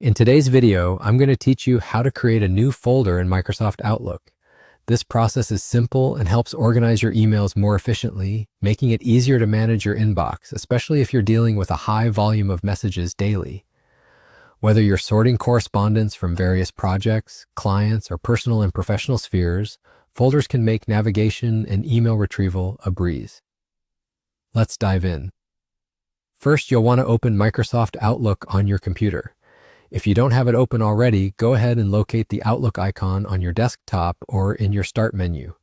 In today's video, I'm going to teach you how to create a new folder in Microsoft Outlook. This process is simple and helps organize your emails more efficiently, making it easier to manage your inbox, especially if you're dealing with a high volume of messages daily. Whether you're sorting correspondence from various projects, clients, or personal and professional spheres, folders can make navigation and email retrieval a breeze. Let's dive in. First, you'll want to open Microsoft Outlook on your computer. If you don't have it open already, go ahead and locate the Outlook icon on your desktop or in your Start menu.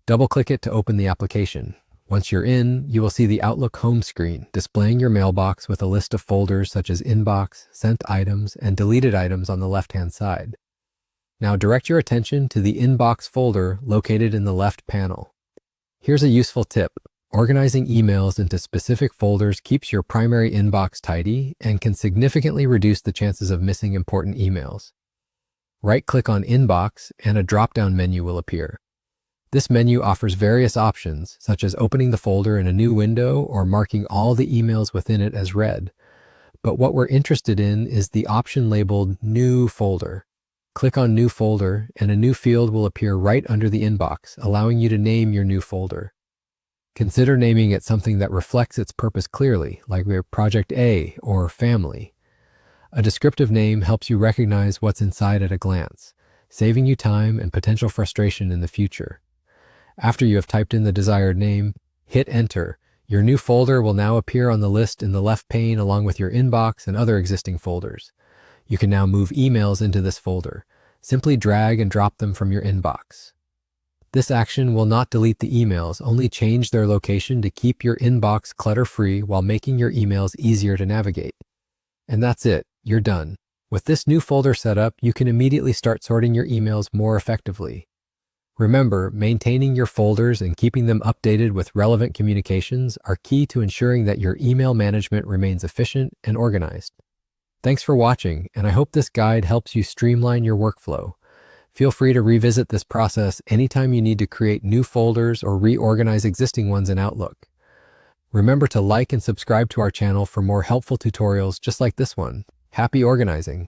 Double-click it to open the application. Once you're in, you will see the Outlook home screen, displaying your mailbox with a list of folders such as Inbox, Sent Items, and Deleted Items on the left-hand side. Now direct your attention to the Inbox folder located in the left panel. Here's a useful tip. Organizing emails into specific folders keeps your primary inbox tidy and can significantly reduce the chances of missing important emails. Right-click on Inbox and a drop-down menu will appear. This menu offers various options, such as opening the folder in a new window or marking all the emails within it as read. But what we're interested in is the option labeled New Folder. Click on New Folder and a new field will appear right under the inbox, allowing you to name your new folder. Consider naming it something that reflects its purpose clearly, like Project A or Family. A descriptive name helps you recognize what's inside at a glance, saving you time and potential frustration in the future. After you have typed in the desired name, hit Enter. Your new folder will now appear on the list in the left pane along with your inbox and other existing folders. You can now move emails into this folder. Simply drag and drop them from your inbox. This action will not delete the emails, only change their location to keep your inbox clutter-free while making your emails easier to navigate. And that's it, you're done. With this new folder set up, you can immediately start sorting your emails more effectively. Remember, maintaining your folders and keeping them updated with relevant communications are key to ensuring that your email management remains efficient and organized. Thanks for watching, and I hope this guide helps you streamline your workflow. Feel free to revisit this process anytime you need to create new folders or reorganize existing ones in Outlook. Remember to like and subscribe to our channel for more helpful tutorials just like this one. Happy organizing!